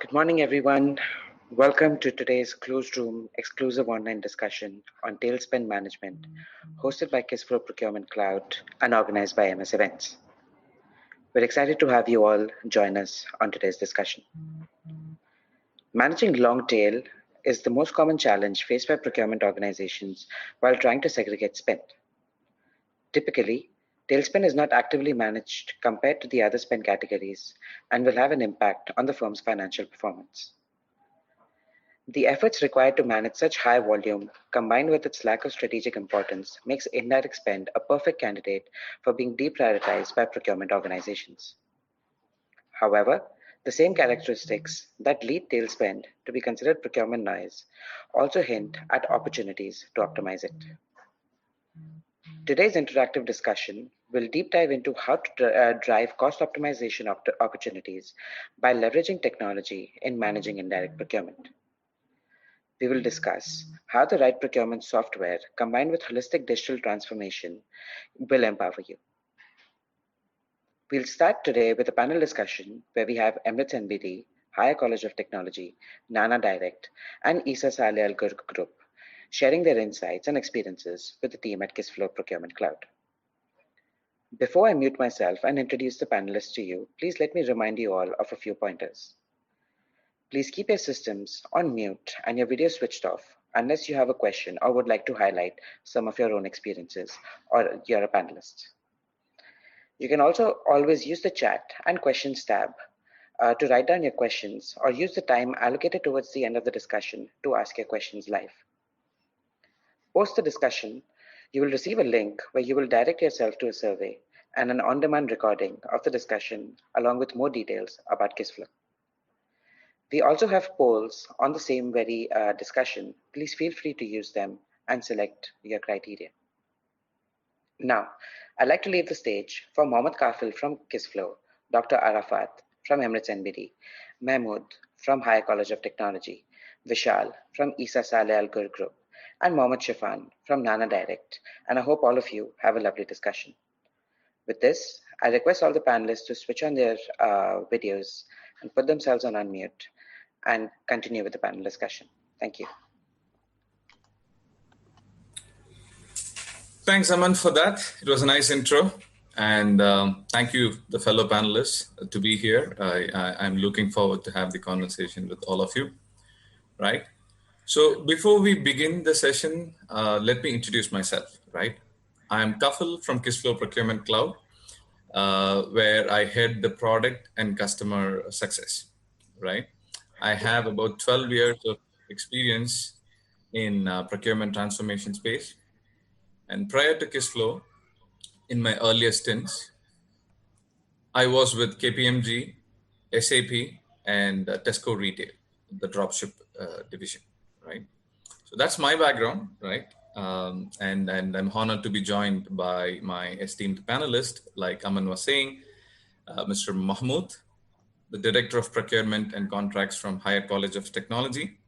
Good morning, everyone. Welcome to today's closed room exclusive online discussion on tailspend management, hosted by Kissflow Procurement Cloud and organized by MS Events. We're excited to have you all join us on today's discussion. Managing long tail is the most common challenge faced by procurement organizations while trying to segregate spend. Typically, tail spend is not actively managed compared to the other spend categories and will have an impact on the firm's financial performance. The efforts required to manage such high volume, combined with its lack of strategic importance, makes indirect spend a perfect candidate for being deprioritized by procurement organizations. However, the same characteristics that lead tail spend to be considered procurement noise also hint at opportunities to optimize it. Today's interactive discussion will deep dive into how to drive cost optimization opportunities by leveraging technology in managing indirect procurement. We will discuss how the right procurement software combined with holistic digital transformation will empower you. We'll start today with a panel discussion where we have Emirates NBD, Higher College of Technology, Nana Direct, and Isa Saleh Al Ghurq Group, sharing their insights and experiences with the team at Kissflow Procurement Cloud. Before I mute myself and introduce the panelists to you, please let me remind you all of a few pointers. Please keep your systems on mute and your video switched off unless you have a question or would like to highlight some of your own experiences or you're a panelist. You can also always use the chat and questions tab to write down your questions or use the time allocated towards the end of the discussion to ask your questions live. Post the discussion, you will receive a link where you will direct yourself to a survey and an on-demand recording of the discussion along with more details about Kissflow. We also have polls on the same very discussion. Please feel free to use them and select your criteria. Now, I'd like to leave the stage for Mohammed Kafil from Kissflow, Dr. Arafat from Emirates NBD, Mahmood from Higher College of Technology, Vishal from Isa Saleh Al Ghurq Group, and Mohammed Shafan from Nana Direct, and I hope all of you have a lovely discussion. With this, I request all the panelists to switch on their videos and put themselves on unmute and continue with the panel discussion. Thank you. Thanks, Aman, for that. It was a nice intro. And thank you, the fellow panelists, to be here. I'm looking forward to have the conversation with all of you, right? So before we begin the session, let me introduce myself, right? I'm Kafil from Kissflow Procurement Cloud, where I head the product and customer success, right? I have about 12 years of experience in procurement transformation space. And prior to Kissflow, in my earlier stints, I was with KPMG, SAP, and Tesco Retail, the dropship division, right? So that's my background, right? And I'm honored to be joined by my esteemed panelist, like Aman was saying, Mr. Mahmood, the Director of Procurement and Contracts from Higher College of Technology,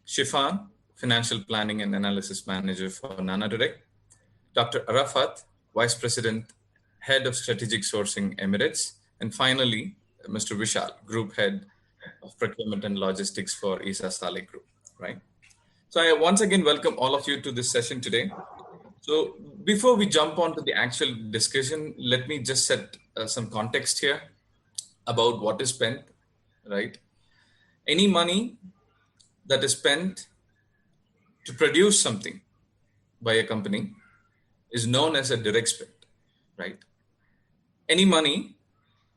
Shifan, Financial Planning and Analysis Manager for Nana Direct, Dr. Arafat, Vice President, Head of Strategic Sourcing, Emirates, and finally, Mr. Vishal, Group Head of Procurement and Logistics for Isa Saleh Group, right? So I once again welcome all of you to this session today. So before we jump on to the actual discussion, let me just set some context here about what is spent, right? Any money that is spent to produce something by a company is known as a direct spend, right? Any money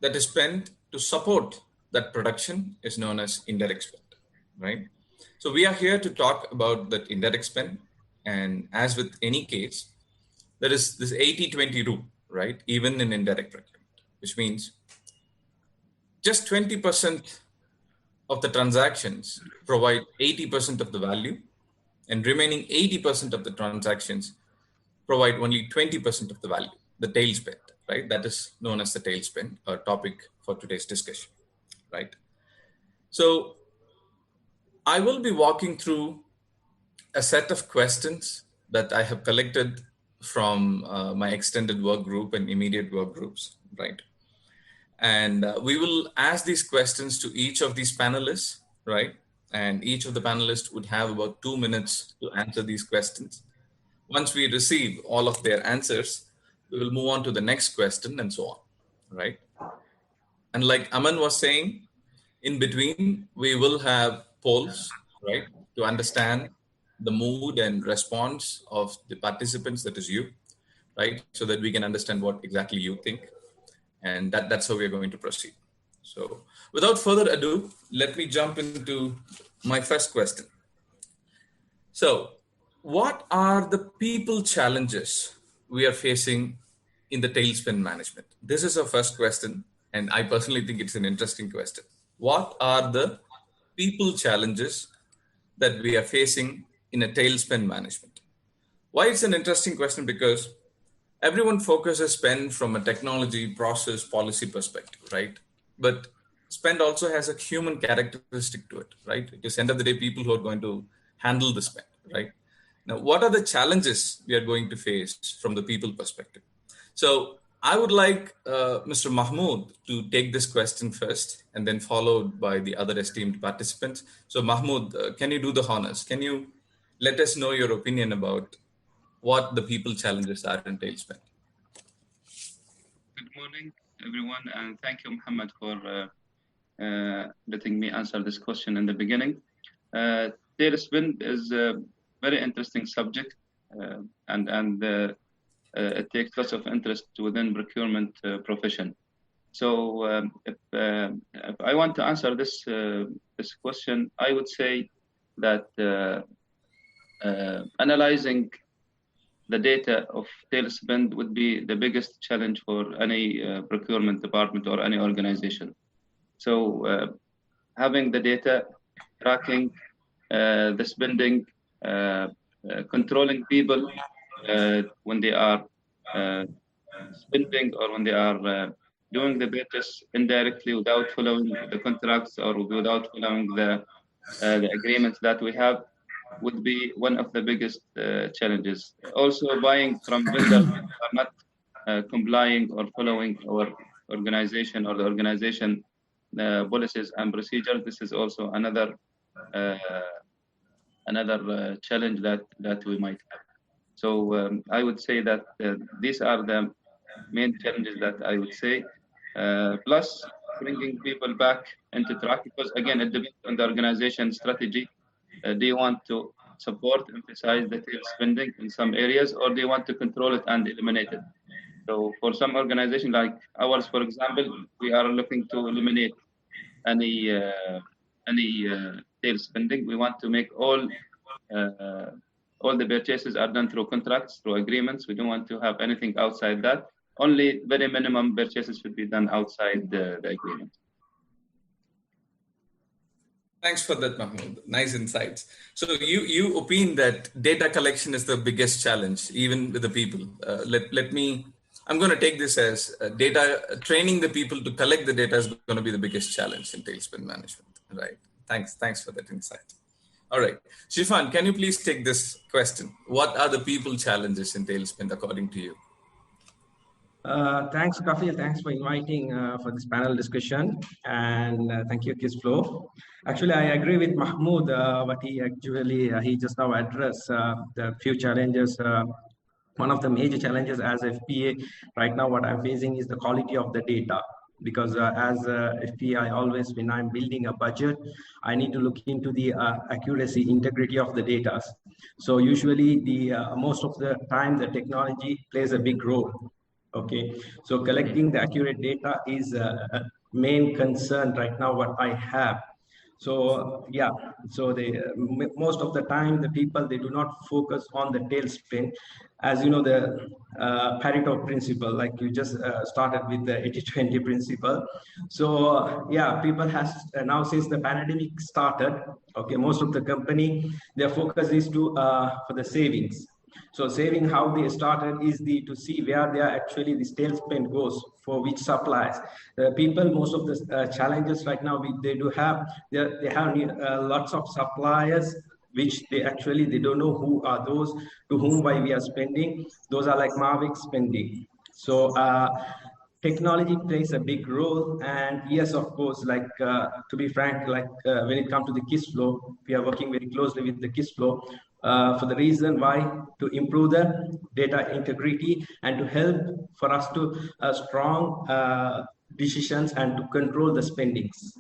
that is spent to support that production is known as indirect spend, right? So we are here to talk about that indirect spend. And as with any case, there is this 80-20 rule, right? Even in indirect procurement, which means just 20% of the transactions provide 80% of the value, and remaining 80% of the transactions provide only 20% of the value, the tail spend, right? That is known as the tail spend, a topic for today's discussion, right? So I will be walking through a set of questions that I have collected from my extended work group and immediate work groups, right? And we will ask these questions to each of these panelists right? And each of the panelists would have about 2 minutes to answer these questions. Once we receive all of their answers, we will move on to the next question and so on, right? And like Aman was saying, in between, we will have polls, right, to understand the mood and response of the participants, that is you, right, so that we can understand what exactly you think. And that's how we're going to proceed. So without further ado, let me jump into my first question. So, what are the people challenges we are facing in the tailspin management? This is our first question, and I personally think it's an interesting question. What are the people challenges that we are facing in a tailspin management? Why it's an interesting question? Because everyone focuses spend from a technology, process, policy perspective, right? But spend also has a human characteristic to it, right? Because end of the day, people who are going to handle the spend, right? Now, what are the challenges we are going to face from the people perspective? So I would like Mr. Mahmood to take this question first and then followed by the other esteemed participants. So Mahmood, can you do the honors? Can you let us know your opinion about what the people challenges are in tailspin? Good morning, everyone, and thank you, Muhammad, for letting me answer this question in the beginning. Tailspin is a very interesting subject, and it takes lots of interest within procurement profession. So, if I want to answer this question, I would say that analyzing the data of tailspin would be the biggest challenge for any procurement department or any organization. So having the data, tracking the spending, controlling people when they are spending or when they are doing the purchase indirectly without following the contracts or without following the agreements that we have, would be one of the biggest challenges. Also, buying from vendors who are not complying or following our organization or the organization policies and procedures. This is also another challenge that we might have. So I would say that these are the main challenges that I would say. Plus, bringing people back into track, because again, it depends on the organization strategy. Do you want to support, emphasize the tail spending in some areas, or do you want to control it and eliminate it? So for some organization like ours, for example, we are looking to eliminate any tail spending. We want to make all the purchases are done through contracts, through agreements. We don't want to have anything outside that. Only very minimum purchases should be done outside the agreement. Thanks for that, Mahmood. Nice insights. So you opine that data collection is the biggest challenge, even with the people. I'm going to take this as data, training the people to collect the data is going to be the biggest challenge in tailspin management, right? Thanks for that insight. All right. Shifan, can you please take this question? What are the people challenges in tailspin according to you? Thanks, Kafil. Thanks for inviting for this panel discussion, and thank you, Kisflow. Actually, I agree with Mahmood. What he just now addressed the few challenges. One of the major challenges as FPA right now, what I'm facing is the quality of the data. Because as FPA, I always, when I'm building a budget, I need to look into the accuracy, integrity of the data. So usually, the most of the time, the technology plays a big role. Okay, so collecting the accurate data is a main concern right now, what I have. So yeah, so most of the time, the people, they do not focus on the tailspin. As you know, the Pareto principle, like you just started with the 80-20 principle. So yeah, people has now, since the pandemic started, okay, most of the company, their focus is to for the savings. So saving, how they started is to see where they are actually the tailspin goes for which suppliers. People, most of the challenges right now, they have lots of suppliers which they don't know who are those to whom why we are spending. Those are like Mavic spending. So technology plays a big role. And yes, of course, like to be frank, like when it comes to the KISS flow, we are working very closely with the KISS flow for the reason why, to improve the data integrity and to help for us to strong decisions and to control the spendings.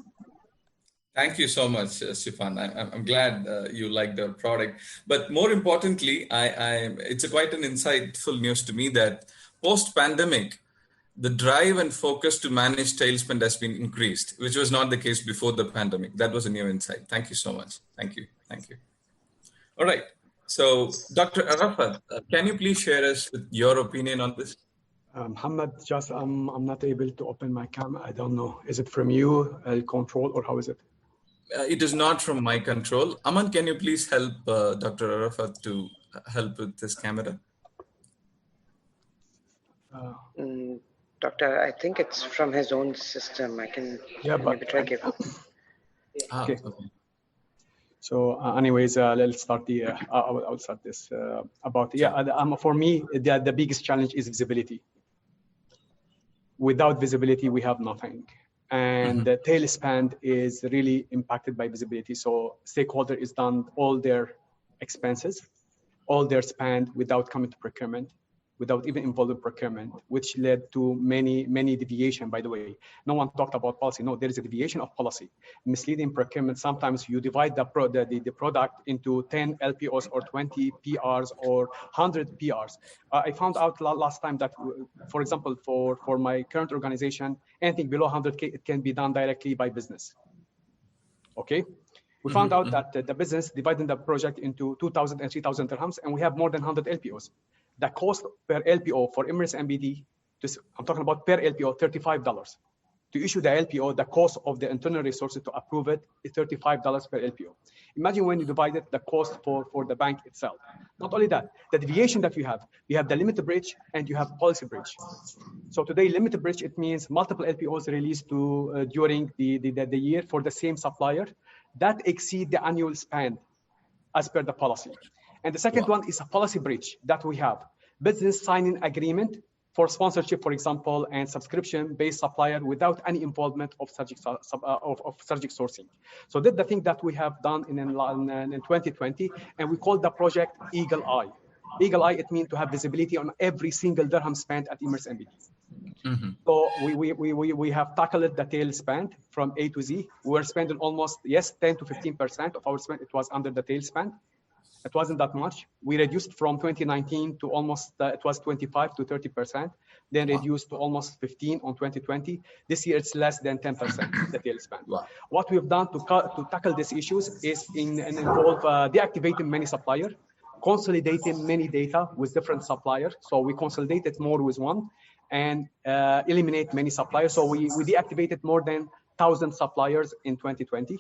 Thank you so much, Sifan. I'm glad you like the product. But more importantly, it's quite an insightful news to me that post-pandemic, the drive and focus to manage tail spend has been increased, which was not the case before the pandemic. That was a new insight. Thank you so much. Thank you. Thank you. All right. So, Dr. Arafat, can you please share us with your opinion on this? Muhammad, just I'm not able to open my camera. I don't know. Is it from you, control, or how is it? It is not from my control. Aman, can you please help Dr. Arafat to help with this camera? Doctor, I think it's from his own system. I can maybe try give. Okay. So, anyways, let's start I'll start this about for me, the biggest challenge is visibility. Without visibility, we have nothing. And the tail spend is really impacted by visibility. So stakeholder is done all their expenses, all their spend without coming to procurement, without even involving procurement, which led to many deviation, by the way. No one talked about policy. No, there is a deviation of policy. Misleading procurement, sometimes you divide the product into 10 LPOs or 20 PRs or 100 PRs. I found out last time that, for example, for my current organization, anything below 100K, it can be done directly by business. Okay? We found out that the business dividing the project into 2,000 and 3,000 dirhams, and we have more than 100 LPOs. The cost per LPO for Emirates MBD, I'm talking about per LPO, $35. To issue the LPO, the cost of the internal resources to approve it is $35 per LPO. Imagine when you divide it, the cost for the bank itself. Not only that, the deviation that you have the limit bridge and you have policy bridge. So today, limit bridge, it means multiple LPOs released during the year for the same supplier that exceed the annual spend as per the policy. And the second one is a policy bridge that we have. Business signing agreement for sponsorship, for example, and subscription-based supplier without any involvement of strategic sourcing. So that's the thing that we have done in 2020, and we call the project Eagle Eye. Eagle Eye, it means to have visibility on every single dirham spent at Emirates MBD. So we have tackled the tail spend from A to Z. We were spending almost, 10 to 15% of our spend. It was under the tail spend. It wasn't that much. We reduced from 2019 to almost, it was 25 to 30%, then reduced to almost 15 on 2020. This year, it's less than 10%, the tail spend. What we've done to tackle these issues is involve deactivating many suppliers, consolidating many data with different suppliers. So we consolidated more with one and eliminate many suppliers. So we deactivated more than 1,000 suppliers in 2020.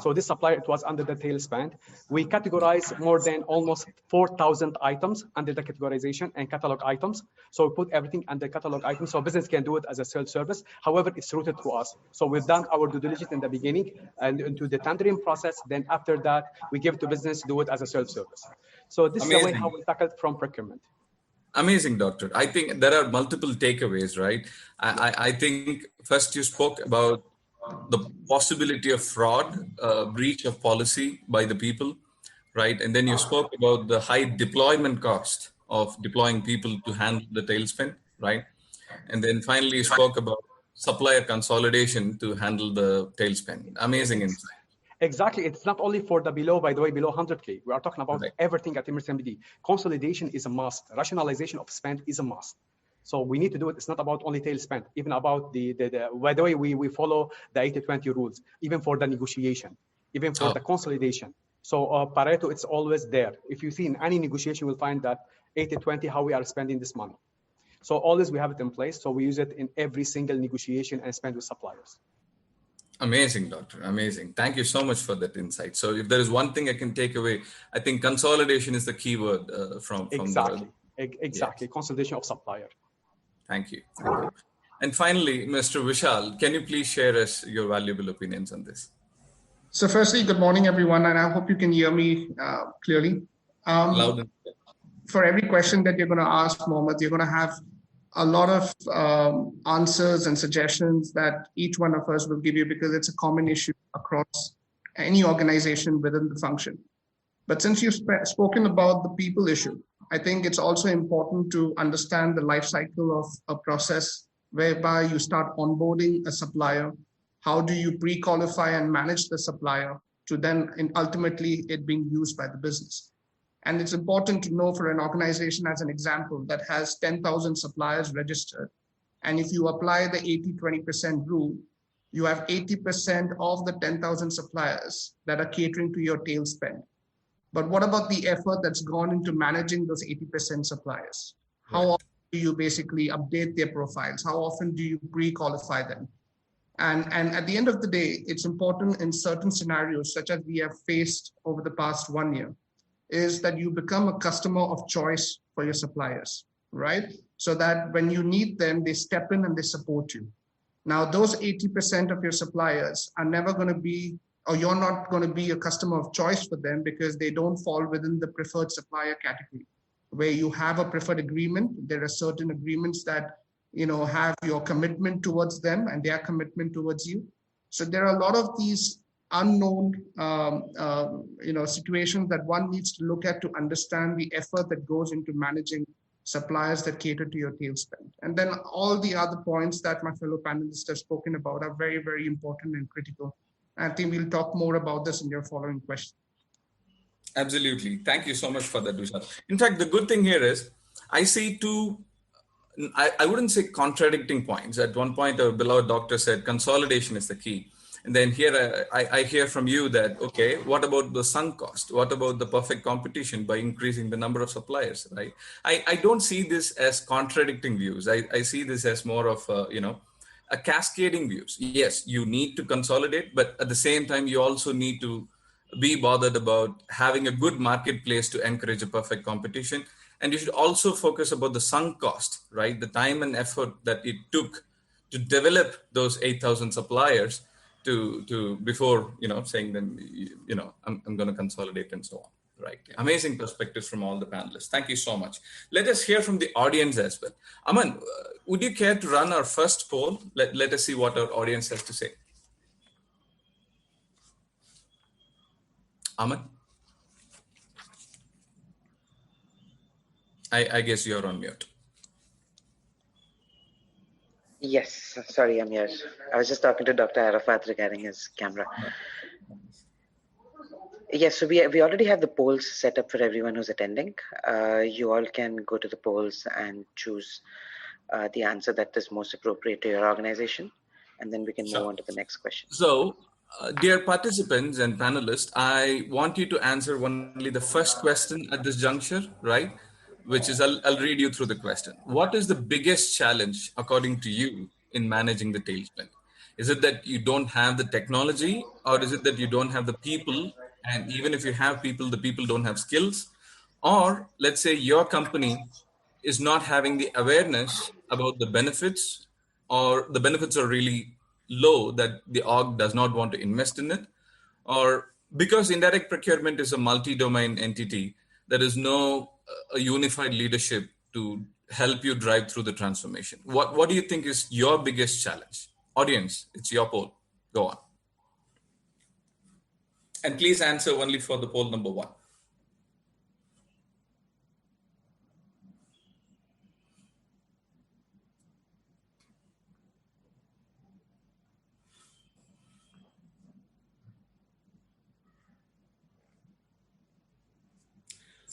So this supplier, it was under the tail spend. We categorize more than almost 4,000 items under the categorization and catalog items. So we put everything under catalog items so business can do it as a self-service. However, it's routed to us. So we've done our due diligence in the beginning and into the tendering process. Then after that, we give to business, do it as a self-service. So this is the way how we tackle it from procurement. Amazing, Doctor. I think there are multiple takeaways, right? I think first you spoke about the possibility of fraud, breach of policy by the people, right? And then you spoke about the high deployment cost of deploying people to handle the tail spend, right? And then finally you spoke about supplier consolidation to handle the tail spend. Amazing insight. Exactly. It's not only for the below, by the way, below 100K. We are talking about everything at Emirates MBD. Consolidation is a must. Rationalization of spend is a must. So we need to do it. It's not about only tail spend, even about by the way, we follow the 80-20 rules, even for the negotiation, even for the consolidation. So Pareto, it's always there. If you see in any negotiation, you'll find that 80-20, how we are spending this money. So always we have it in place. So we use it in every single negotiation and spend with suppliers. Amazing, Doctor. Amazing. Thank you so much for that insight. So if there is one thing I can take away, I think consolidation is the key word from Exactly. Consolidation of supplier. Thank you. Thank you. And finally, Mr. Vishal, can you please share us your valuable opinions on this? So firstly, good morning, everyone, and I hope you can hear me clearly. Loud and clear. For every question that you're going to ask, Mohammed, you're going to have a lot of answers and suggestions that each one of us will give you because it's a common issue across any organization within the function. But since you've spoken about the people issue, I think it's also important to understand the life cycle of a process whereby you start onboarding a supplier. How do you pre-qualify and manage the supplier to then ultimately it being used by the business? And it's important to know for an organization, as an example, that has 10,000 suppliers registered. And if you apply the 80-20% rule, you have 80% of the 10,000 suppliers that are catering to your tail spend. But what about the effort that's gone into managing those 80% suppliers? How often do you basically update their profiles? How often do you pre-qualify them? And at the end of the day, it's important in certain scenarios, such as we have faced over the past 1 year, is that you become a customer of choice for your suppliers, right? So that when you need them, they step in and they support you. Now, those 80% of your suppliers are never going to be, or you're not going to be a customer of choice for them because they don't fall within the preferred supplier category. Where you have a preferred agreement, there are certain agreements that have your commitment towards them and their commitment towards you. So there are a lot of these unknown situations that one needs to look at to understand the effort that goes into managing suppliers that cater to your tail spend. And then all the other points that my fellow panelists have spoken about are very, very important and critical. I think we'll talk more about this in your following question. Absolutely. Thank you so much for that, Vishal. In fact, the good thing here is I see two, I wouldn't say contradicting points. At one point, our beloved doctor said consolidation is the key. And then here I hear from you that, okay, what about the sunk cost? What about the perfect competition by increasing the number of suppliers, right? I don't see this as contradicting views. I see this as more of, a cascading views. Yes, you need to consolidate, but at the same time, you also need to be bothered about having a good marketplace to encourage a perfect competition. And you should also focus about the sunk cost, right? The time and effort that it took to develop those 8,000 suppliers to before, saying them, I'm going to consolidate and so on. Right. Amazing perspectives from all the panelists. Thank you so much. Let us hear from the audience as well. Aman, would you care to run our first poll? Let us see what our audience has to say. Aman? I guess you're on mute. Yes, sorry, I'm here. I was just talking to Dr. Arafat regarding his camera. Yes, so we already have the polls set up for everyone who's attending. You all can go to the polls and choose the answer that is most appropriate to your organization, and then we can move on to the next question. So, dear participants and panelists, I want you to answer only the first question at this juncture, right? Which is, I'll read you through the question. What is the biggest challenge, according to you, in managing the tail spend? Is it that you don't have the technology, or is it that you don't have the people? And even if you have people, the people don't have skills? Or let's say your company is not having the awareness about the benefits, or the benefits are really low that the org does not want to invest in it, or because indirect procurement is a multi-domain entity, there is no a unified leadership to help you drive through the transformation. What do you think is your biggest challenge? Audience, it's your poll. Go on. And please answer only for the poll number 1.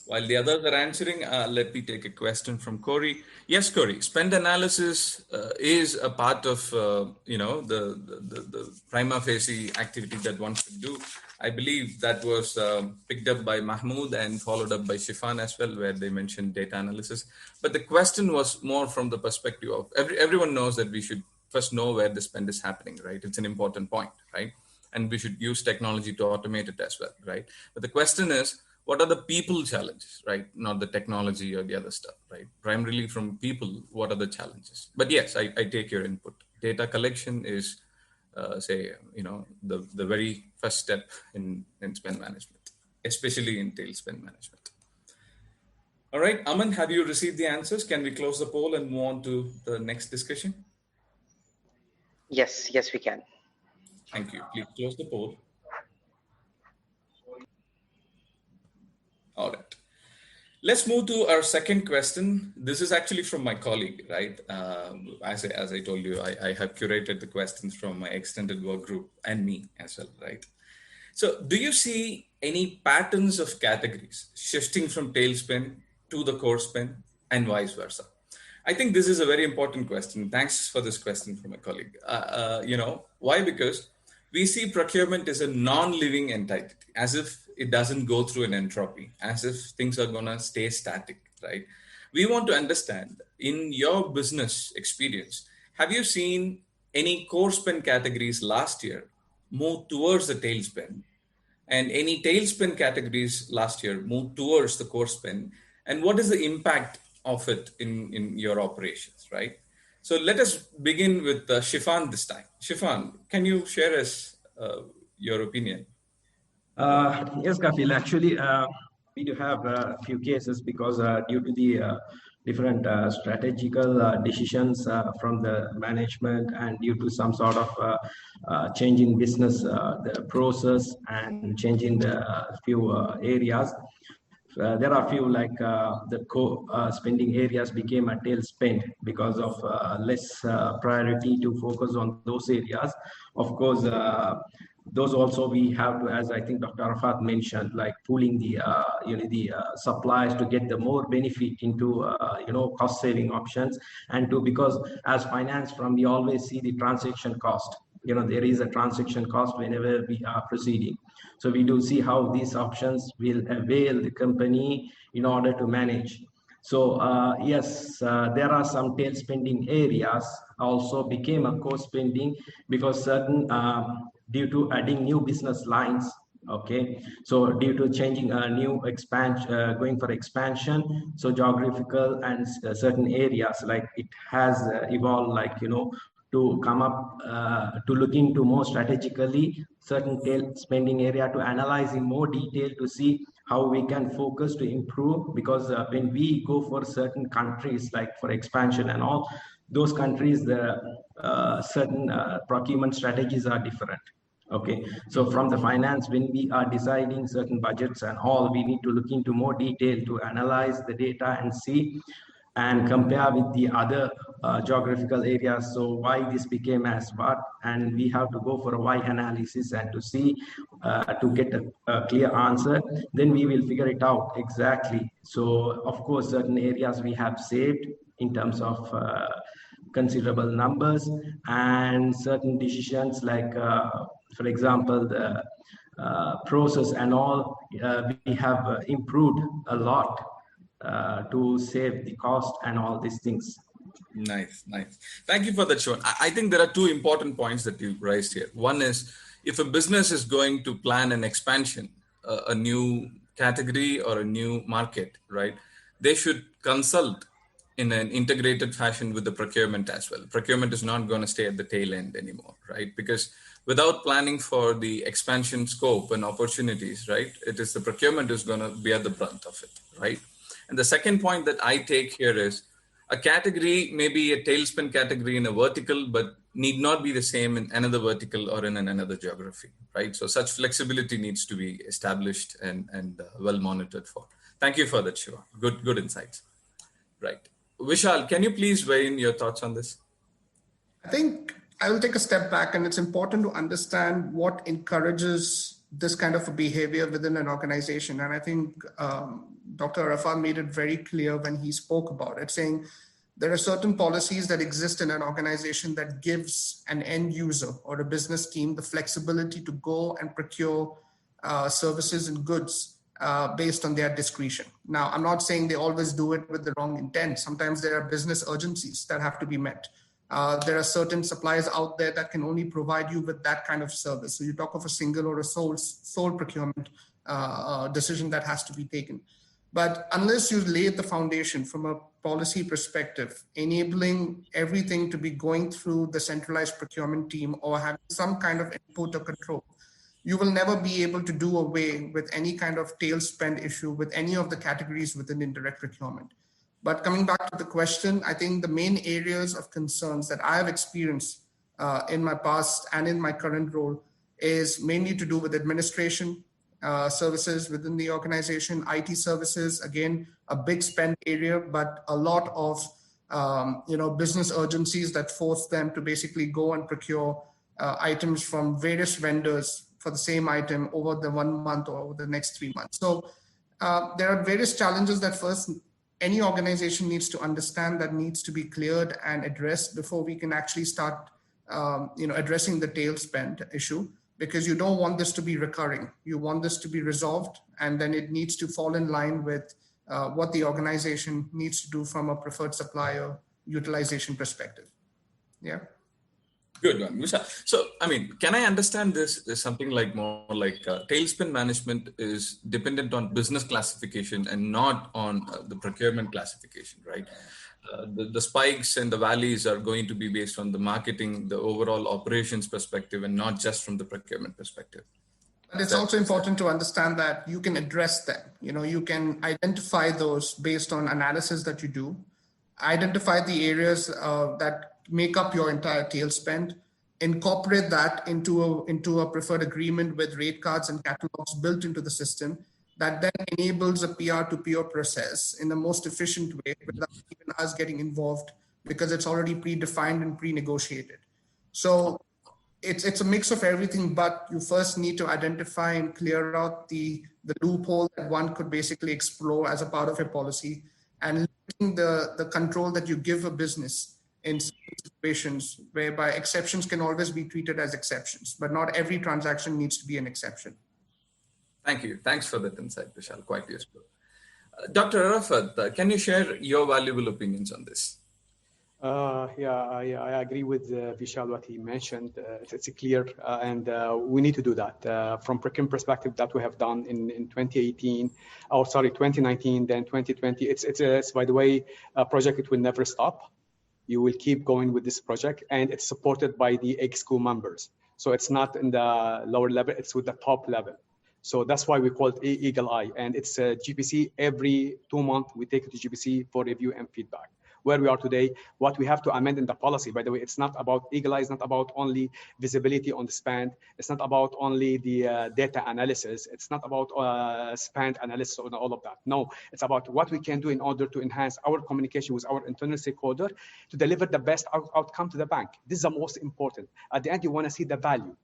While the others are answering, let me take a question from Corey. Yes, Corey, spend analysis is a part of, the prima facie activity that one should do. I believe that was picked up by Mahmood and followed up by Shifan as well, where they mentioned data analysis. But the question was more from the perspective of everyone knows that we should first know where the spend is happening, right? It's an important point, right? And we should use technology to automate it as well, right? But the question is, what are the people challenges, right? Not the technology or the other stuff, right? Primarily from people, what are the challenges? But yes, I take your input. Data collection is, the very first step in spend management, especially in tail spend management. All right, Aman, have you received the answers? Can we close the poll and move on to the next discussion? Yes, yes, we can. Thank you. Please close the poll. All right. Let's move to our second question. This is actually from my colleague, right? As I told you, I have curated the questions from my extended work group and me as well, right? So do you see any patterns of categories shifting from tailspin to the core spin and vice versa? I think this is a very important question. Thanks for this question from my colleague. Why? Because we see procurement as a non-living entity, as if it doesn't go through an entropy, as if things are gonna stay static, right? We want to understand, in your business experience, have you seen any core spin categories last year move towards the tailspin, and any tailspin categories last year move towards the core spin, and what is the impact of it in your operations, right? So let us begin with Shifan this time. Shifan, can you share us your opinion? Yes, Kapil. Actually, we do have a few cases because due to the different strategical decisions from the management and due to some sort of change in business the process and change in the few areas. There are few like the spending areas became a tail spend because of less priority to focus on those areas. Of course, those also we have to, as I think Dr. Arafat mentioned, like pooling the supplies to get the more benefit into cost saving options, and to, because as finance firm we always see the transaction cost. There is a transaction cost whenever we are proceeding. So we do see how these options will avail the company in order to manage. So yes, there are some tail spending areas also became a core spending because certain due to adding new business lines. Okay, so due to changing a new expansion, going for expansion, so geographical and certain areas like it has evolved, like to come up to look into more strategically certain tail spending area, to analyze in more detail to see how we can focus to improve. Because when we go for certain countries like for expansion and all those countries, the certain procurement strategies are different. Okay, so from the finance, when we are deciding certain budgets and all, we need to look into more detail to analyze the data and see and compare with the other geographical areas. So why this became as what, and we have to go for a why analysis and to see to get a clear answer. Then we will figure it out exactly. So of course, certain areas we have saved in terms of considerable numbers, and certain decisions like, for example, the process and all, we have improved a lot to save the cost and all these things. Nice. Thank you for that, Sean. I think there are two important points that you raised here. One is, if a business is going to plan an expansion, a new category or a new market, right, they should consult in an integrated fashion with the procurement as well. Procurement is not going to stay at the tail end anymore, right? Because without planning for the expansion scope and opportunities, right, it is the procurement is going to bear the brunt of it, right? And the second point that I take here is, a category may be a tailspin category in a vertical, but need not be the same in another vertical or in another geography, right? So such flexibility needs to be established and well monitored for. Thank you for that, Shiva. Good insights. Right. Vishal, can you please weigh in your thoughts on this? I think I will take a step back, and it's important to understand what encourages this kind of a behavior within an organization. And I think Dr. Arafat made it very clear when he spoke about it, saying there are certain policies that exist in an organization that gives an end user or a business team the flexibility to go and procure services and goods based on their discretion. Now, I'm not saying they always do it with the wrong intent. Sometimes there are business urgencies that have to be met. There are certain suppliers out there that can only provide you with that kind of service. So you talk of a single or a sole procurement decision that has to be taken. But unless you lay the foundation from a policy perspective, enabling everything to be going through the centralized procurement team or having some kind of input or control, you will never be able to do away with any kind of tail spend issue with any of the categories within indirect procurement. But coming back to the question, I think the main areas of concerns that I have experienced in my past and in my current role is mainly to do with administration services within the organization, IT services, again, a big spend area, but a lot of business urgencies that force them to basically go and procure items from various vendors for the same item over the 1 month or over the next 3 months. So there are various challenges that first any organization needs to understand that needs to be cleared and addressed before we can actually start addressing the tail spend issue, because you don't want this to be recurring. You want this to be resolved, and then it needs to fall in line with what the organization needs to do from a preferred supplier utilization perspective. Yeah. Good one, Vishal. So, I mean, can I understand this as something like more like tailspin management is dependent on business classification and not on the procurement classification, right? The spikes and the valleys are going to be based on the marketing, the overall operations perspective, and not just from the procurement perspective. But it's also important to understand that you can address them. You can identify those based on analysis that you do, identify the areas that make up your entire tail spend, incorporate that into a preferred agreement with rate cards and catalogs built into the system that then enables a peer-to-peer process in the most efficient way without even us getting involved, because it's already predefined and pre-negotiated. So it's a mix of everything, but you first need to identify and clear out the loophole that one could basically explore as a part of a policy, and the control that you give a business in situations whereby exceptions can always be treated as exceptions, but not every transaction needs to be an exception. Thank you. Thanks for that insight, Vishal. Quite useful. Dr. Arafat, can you share your valuable opinions on this? I agree with Vishal, what he mentioned. It's clear, and we need to do that. From procurement perspective, that we have done in 2019, then 2020. It's by the way, a project, it will never stop. You will keep going with this project, and it's supported by the EXCO members. So it's not in the lower level, it's with the top level. So that's why we call it Eagle Eye. And it's GPC. Every 2 months, we take it to GPC for review and feedback. Where we are today, what we have to amend in the policy. By the way, it's not about Eagle Eye, it's not about only visibility on the spend. It's not about only the data analysis. It's not about spend analysis and all of that. No, it's about what we can do in order to enhance our communication with our internal stakeholder to deliver the best outcome to the bank. This is the most important. At the end, you want to see the value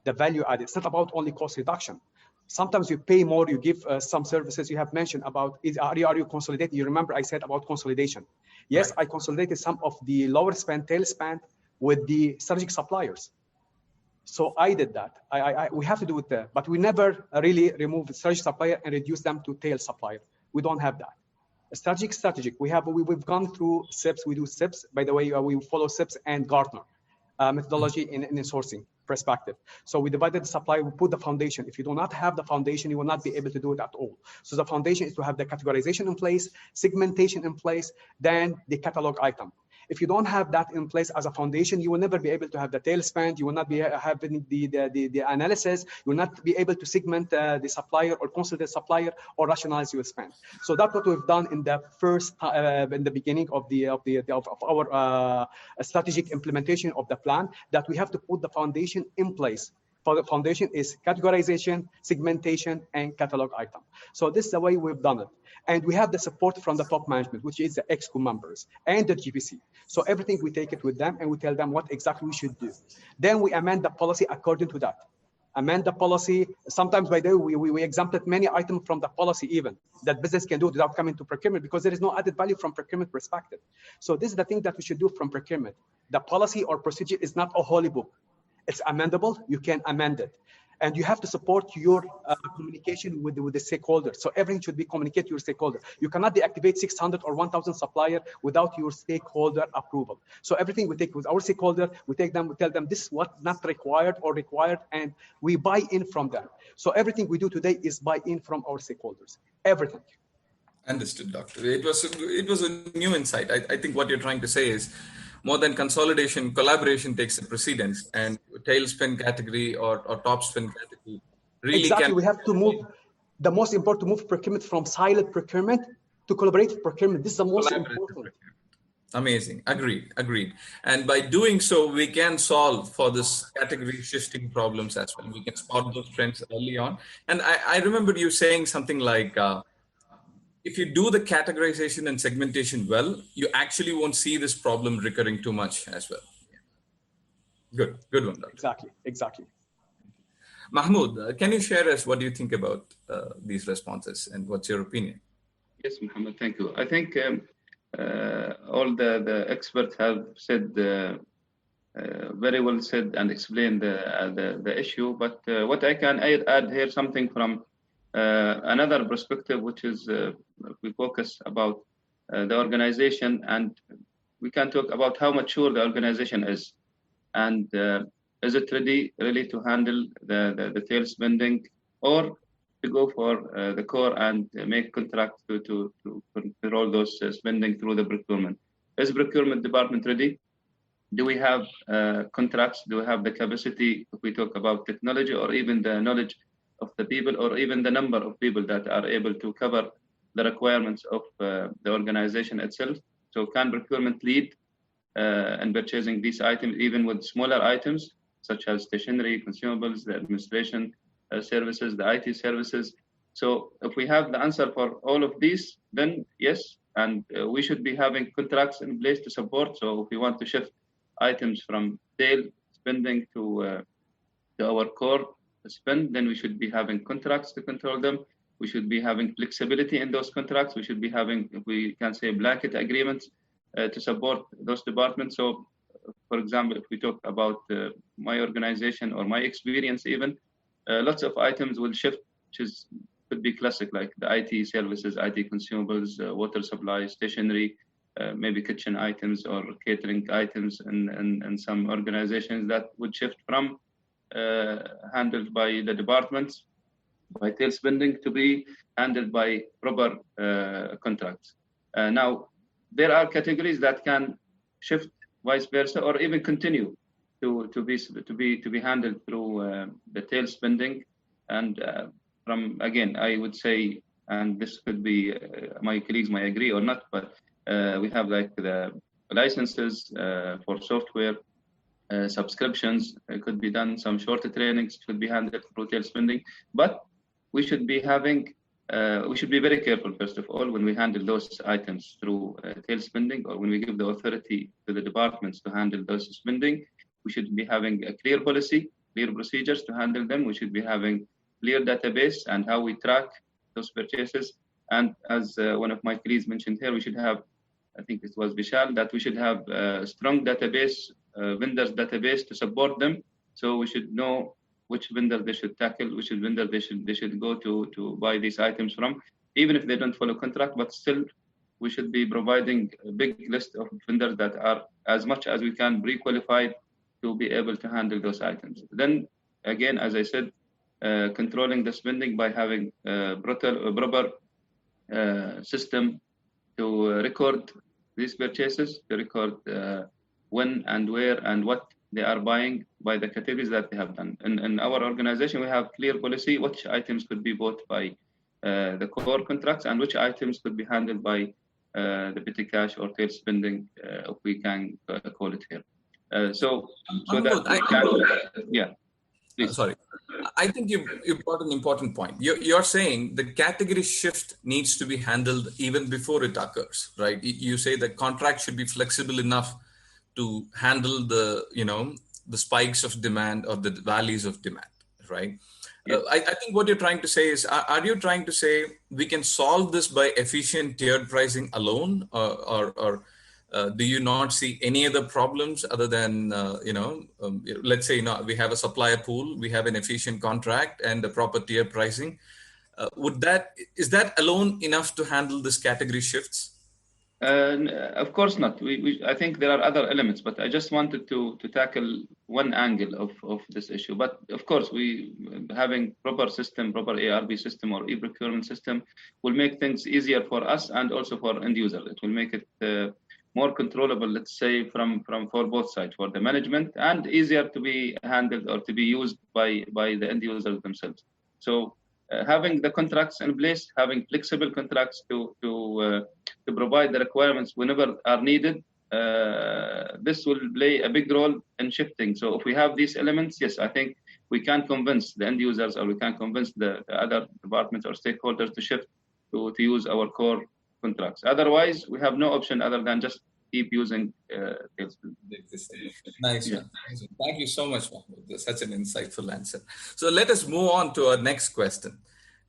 added. It's not about only cost reduction. Sometimes you pay more, you give some services. You have mentioned about, are you consolidating? You remember I said about consolidation. Yes, right. I consolidated some of the lower spend, tail spend with the strategic suppliers. So I did that. We have to do it there, but we never really remove the strategic supplier and reduce them to tail supplier. We don't have that. Strategic. We've gone through SIPs. We do SIPs. By the way, we follow SIPs and Gartner methodology in sourcing perspective. So we divided the supply, we put the foundation. If you do not have the foundation, you will not be able to do it at all. So the foundation is to have the categorization in place, segmentation in place, then the catalog item. If you don't have that in place as a foundation, you will never be able to have the tail spend. You will not be having the analysis. You will not be able to segment the supplier or consolidate supplier or rationalize your spend. So that's what we've done in the first, in the beginning of our strategic implementation of the plan, that we have to put the foundation in place. For the foundation is categorization, segmentation, and catalog item. So this is the way we've done it. And we have the support from the top management, which is the EXCO members and the GPC. So everything, we take it with them and we tell them what exactly we should do. Then we amend the policy according to that. Amend the policy. Sometimes, by the way, we exempted many items from the policy even that business can do without coming to procurement, because there is no added value from procurement perspective. So this is the thing that we should do from procurement. The policy or procedure is not a holy book. It's amendable. You can amend it. And you have to support your communication with the stakeholder. So everything should be communicated to your stakeholder. You cannot deactivate 600 or 1,000 supplier without your stakeholder approval. So everything we take with our stakeholder, we tell them this is what not required or required, and we buy in from them. So everything we do today is buy in from our stakeholders. Everything. Understood, Doctor. It was a new insight. I think what you're trying to say is, more than consolidation, collaboration takes the precedence, and tail spend category or top spend category really exactly. can. We have to move. The most important, to move procurement from silent procurement to collaborative procurement. This is the most important. Amazing. Agreed. And by doing so, we can solve for this category shifting problems as well. We can spot those trends early on. And I remember you saying something like, if you do the categorization and segmentation well, you actually won't see this problem recurring too much as well. Good one, Dr. Exactly. Mahmoud, can you share us what do you think about these responses and what's your opinion? Yes, Muhammad, thank you. I think all the experts have said very well said and explained the issue. But what I can add here something from another perspective, which is we focus about the organization, and we can talk about how mature the organization is, and is it ready really to handle the tail spending, or to go for the core and make contracts to control those spending through the procurement. Is procurement department ready? Do we have contracts? Do we have the capacity, if we talk about technology, or even the knowledge of the people, or even the number of people that are able to cover the requirements of the organization itself? So can procurement lead in purchasing these items, even with smaller items, such as stationery, consumables, the administration services, the IT services? So if we have the answer for all of these, then yes, and we should be having contracts in place to support. So if we want to shift items from tail spending to our core spend, then we should be having contracts to control them. We should be having flexibility in those contracts. We should be having, if we can say, blanket agreements to support those departments. So, for example, if we talk about my organization or my experience, even lots of items will shift, which could be classic, like the IT services, IT consumables, water supply, stationery, maybe kitchen items or catering items, and some organizations that would shift from handled by the departments by tail spending to be handled by proper contracts. Now, there are categories that can shift vice versa, or even continue to be handled through the tail spending. And from, again, I would say, and this could be my colleagues might agree or not, but we have like the licenses for software, subscriptions. It could be done. Some shorter trainings could be handled through tail spending, but we should be having. We should be very careful, first of all, when we handle those items through tail spending, or when we give the authority to the departments to handle those spending. We should be having a clear policy, clear procedures to handle them. We should be having clear database and how we track those purchases. And as one of my colleagues mentioned here, we should have, I think it was Vishal, that we should have a strong database, vendors database to support them. So we should know which vendor they should tackle, which vendor they should go to buy these items from, even if they don't follow contract. But still, we should be providing a big list of vendors that are, as much as we can, pre-qualified to be able to handle those items. Then again, as I said, controlling the spending by having a proper system to record these purchases, to record when and where and what they are buying by the categories that they have done. In our organization, we have clear policy which items could be bought by the core contracts and which items could be handled by the petty cash or tail spending, if we can call it here. So that yeah. Sorry, I think you brought an important point. You're saying the category shift needs to be handled even before it occurs, right? You say the contract should be flexible enough to handle the spikes of demand or the valleys of demand, right? Yes. I think what you're trying to say is, are you trying to say we can solve this by efficient tiered pricing alone, or do you not see any other problems other than, let's say we have a supplier pool, we have an efficient contract and a proper tier pricing. Is that alone enough to handle this category shifts? Of course not. I think there are other elements, but I just wanted to tackle one angle of this issue. But of course, we having proper system, proper ARB system or e-procurement system will make things easier for us and also for end users. It will make it more controllable, let's say, for both sides, for the management, and easier to be handled or to be used by the end users themselves. So having the contracts in place, having flexible contracts to provide the requirements whenever are needed, this will play a big role in shifting. So if we have these elements, yes, I think we can convince the end users, or we can convince the other departments or stakeholders to shift to use our core contracts. Otherwise, we have no option other than just keep using Tailspin. Nice. Yeah. Thank you so much, Mahmoud. Such an insightful answer. So let us move on to our next question,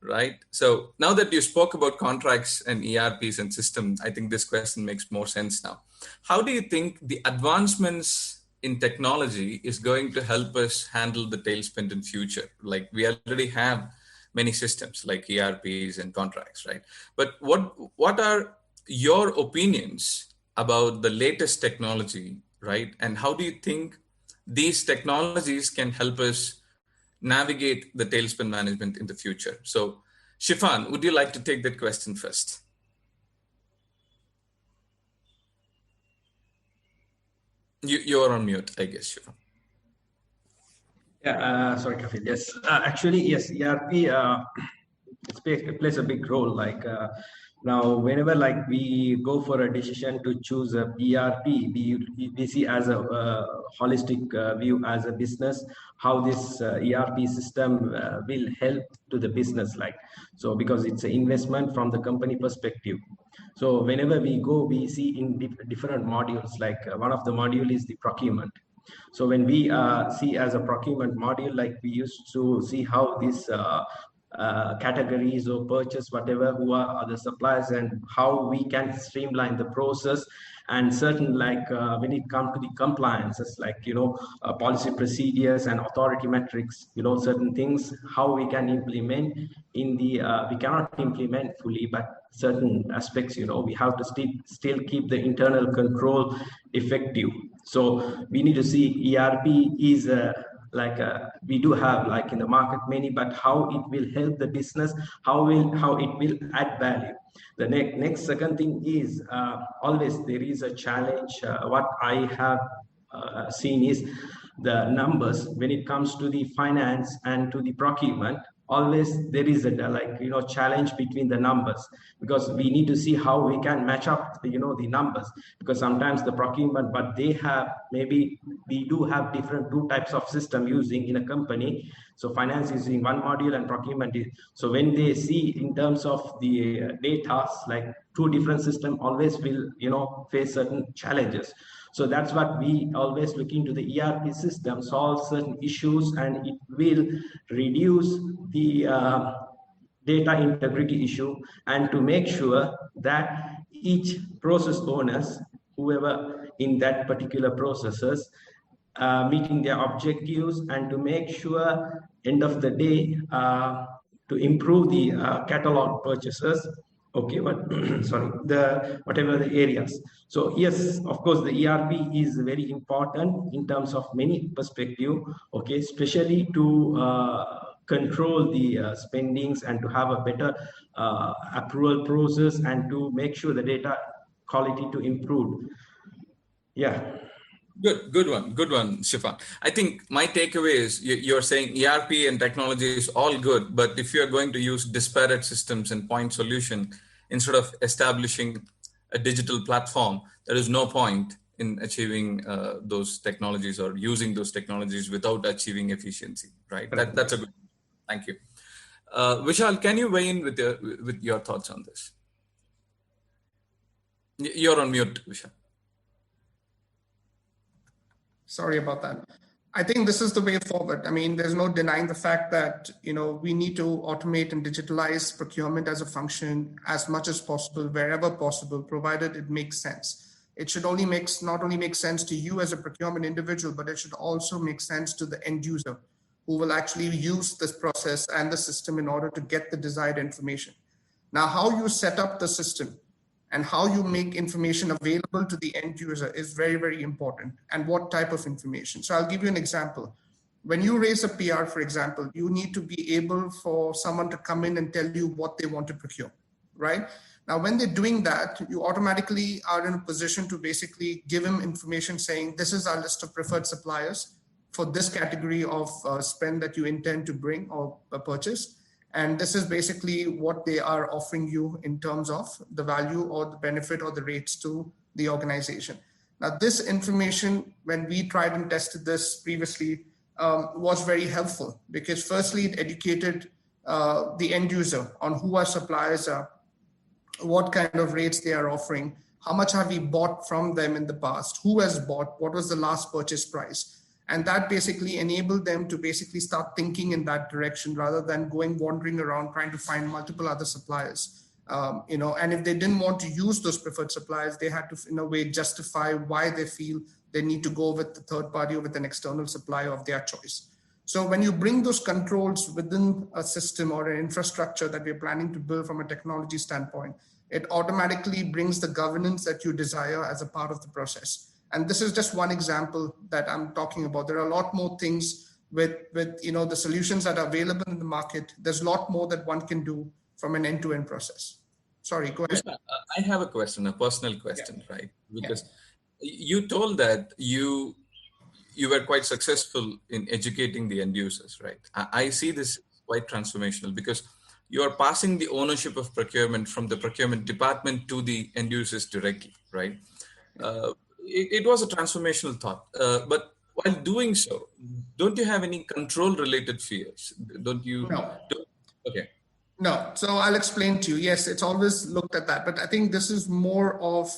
right? So now that you spoke about contracts and ERPs and systems, I think this question makes more sense now. How do you think the advancements in technology is going to help us handle the Tailspin in future? Like, we already have many systems like ERPs and contracts, right? But what are your opinions about the latest technology, right? And how do you think these technologies can help us navigate the Tailspin management in the future? So, Shifan, would you like to take that question first? You're on mute, I guess, Shifan. Yeah, sorry, Kafil. Yes, actually, yes, ERP it plays a big role. Like now, whenever like we go for a decision to choose a ERP, we see as a holistic view as a business how this ERP system will help to the business. Like so, because it's an investment from the company perspective. So whenever we go, we see in different modules. Like one of the module is the procurement. So when we see as a procurement module, like we used to see how this categories or purchase, whatever, who are the suppliers and how we can streamline the process, and certain like when it comes to the compliances, like, you know, policy procedures and authority metrics, you know, certain things, how we can implement in the, we cannot implement fully, but certain aspects, you know, we have to still keep the internal control effective. So we need to see ERP is we do have like in the market many, but how it will help the business, how it will add value. The next second thing is always there is a challenge. What I have seen is the numbers when it comes to the finance and to the procurement. Always there is a challenge between the numbers, because we need to see how we can match up the numbers, because sometimes the procurement, but they have, maybe we do have different two types of system using in a company. So finance is in one module and procurement is, so when they see in terms of the data, like two different system always will face certain challenges. So that's what we always look into the ERP system, solve certain issues, and it will reduce the data integrity issue, and to make sure that each process owners, whoever in that particular processes, meeting their objectives, and to make sure end of the day to improve the catalog purchases. Okay, but sorry, whatever the areas. So yes, of course, the ERP is very important in terms of many perspective. Okay, especially to control the spendings and to have a better approval process, and to make sure the data quality to improve. Yeah. Good one, Shifan. I think my takeaway is you're saying ERP and technology is all good, but if you're going to use disparate systems and point solution instead of establishing a digital platform, there is no point in achieving those technologies or using those technologies without achieving efficiency, right? That's a good. Thank you. Vishal, can you weigh in with your thoughts on this? You're on mute, Vishal. Sorry about that. I think this is the way forward. I mean, there's no denying the fact that, we need to automate and digitalize procurement as a function as much as possible, wherever possible, provided it makes sense. It should not only make sense to you as a procurement individual, but it should also make sense to the end user who will actually use this process and the system in order to get the desired information. Now, how you set up the system and how you make information available to the end user is very, very important, and what type of information. So I'll give you an example. When you raise a PR, for example, you need to be able for someone to come in and tell you what they want to procure, right? Now, when they're doing that, you automatically are in a position to basically give them information saying, this is our list of preferred suppliers for this category of spend that you intend to bring or purchase. And this is basically what they are offering you in terms of the value or the benefit or the rates to the organization. Now, this information, when we tried and tested this previously, was very helpful because firstly, it educated the end user on who our suppliers are, what kind of rates they are offering, how much have we bought from them in the past, who has bought, what was the last purchase price. And that basically enabled them to basically start thinking in that direction rather than going wandering around trying to find multiple other suppliers. And if they didn't want to use those preferred suppliers, they had to, in a way, justify why they feel they need to go with the third party or with an external supplier of their choice. So when you bring those controls within a system or an infrastructure that we're planning to build from a technology standpoint, it automatically brings the governance that you desire as a part of the process. And this is just one example that I'm talking about. There are a lot more things with the solutions that are available in the market. There's a lot more that one can do from an end-to-end process. Sorry, go ahead. I have a question, a personal question, right? Because you told that you were quite successful in educating the end users, right? I see this quite transformational because you are passing the ownership of procurement from the procurement department to the end users directly, right? It was a transformational thought, but while doing so, don't you have any control-related fears? Don't you? No. Okay. No. So I'll explain to you. Yes, it's always looked at that, but I think this is more of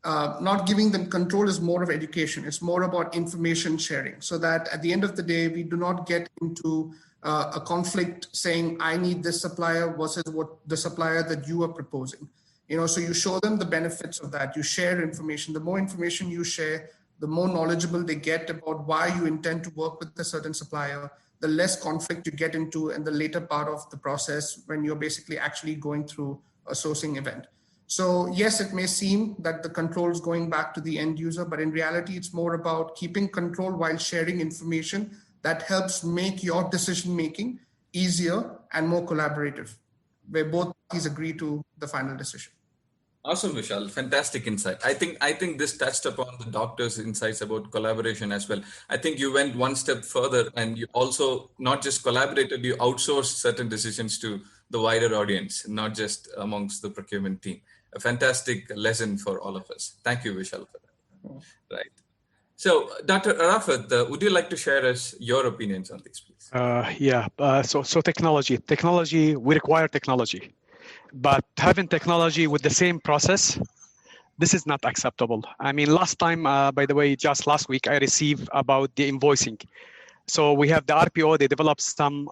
not giving them control is more of education. It's more about information sharing so that at the end of the day, we do not get into a conflict saying, I need this supplier versus what the supplier that you are proposing. So you show them the benefits of that. You share information. The more information you share, the more knowledgeable they get about why you intend to work with a certain supplier, the less conflict you get into in the later part of the process when you're basically actually going through a sourcing event. So yes, it may seem that the control is going back to the end user, but in reality, it's more about keeping control while sharing information that helps make your decision-making easier and more collaborative, where both parties agree to the final decision. Awesome, Vishal. Fantastic insight. I think this touched upon the doctor's insights about collaboration as well. I think you went one step further and you also not just collaborated, you outsourced certain decisions to the wider audience, not just amongst the procurement team. A fantastic lesson for all of us. Thank you, Vishal, for that. Right. So, Dr. Arafat, would you like to share us your opinions on this, please? So technology, we require technology. But having technology with the same process, this is not acceptable. I mean, last time, by the way, just last week, I received about the invoicing. So we have the RPO, they developed some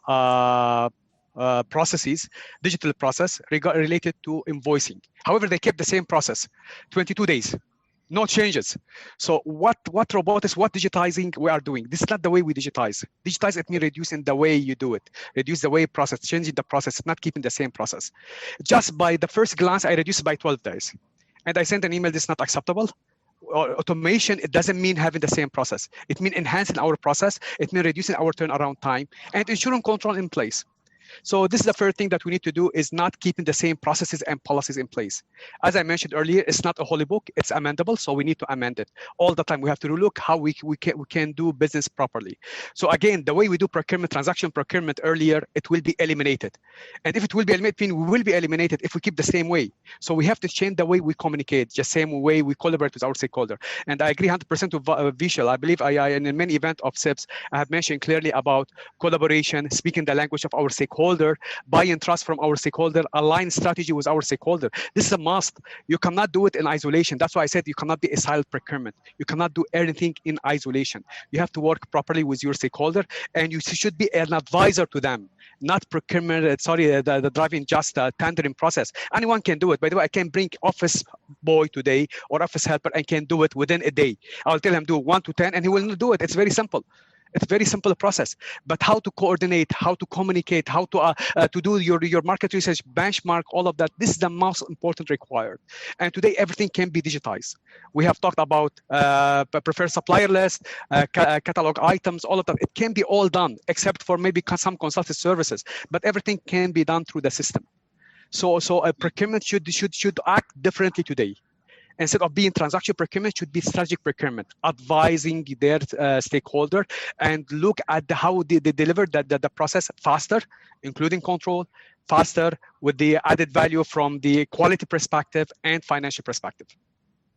processes, digital process related to invoicing. However, they kept the same process, 22 days. No changes. So what robotics, what digitizing we are doing? This is not the way we digitize. Digitize, it means reducing the way you do it, reduce the way process, changing the process, not keeping the same process. Just by the first glance, I reduced it by 12 days. And I sent an email, this is not acceptable. Automation, it doesn't mean having the same process. It means enhancing our process. It means reducing our turnaround time and ensuring control in place. So this is the first thing that we need to do is not keeping the same processes and policies in place. As I mentioned earlier, it's not a holy book, it's amendable, so we need to amend it. All the time we have to look how we can do business properly. So again, the way we do procurement, transaction procurement earlier, it will be eliminated. And if it will be eliminated, we will be eliminated if we keep the same way. So we have to change the way we communicate, the same way we collaborate with our stakeholder. And I agree 100% with Vishal. I believe in many events of SIPs, I have mentioned clearly about collaboration, speaking the language of our stakeholder, buy and trust from our stakeholder, align strategy with our stakeholder. This is a must. You cannot do it in isolation. That's why I said you cannot be a silent procurement. You cannot do anything in isolation. You have to work properly with your stakeholder, and you should be an advisor to them, not procurement, the driving just tendering process. Anyone can do it. By the way, I can bring office boy today or office helper and can do it within a day. I'll tell him do 1 to 10 and he will not do it. It's very simple. It's a very simple process, but how to coordinate, how to communicate, how to do your market research, benchmark, all of that. This is the most important required. And today, everything can be digitized. We have talked about preferred supplier list, catalog items, all of that. It can be all done, except for maybe some consulting services, but everything can be done through the system. So a procurement should act differently today. instead of being transaction procurement, should be strategic procurement, advising their stakeholder and look at how they deliver the process faster, including control, faster with the added value from the quality perspective and financial perspective.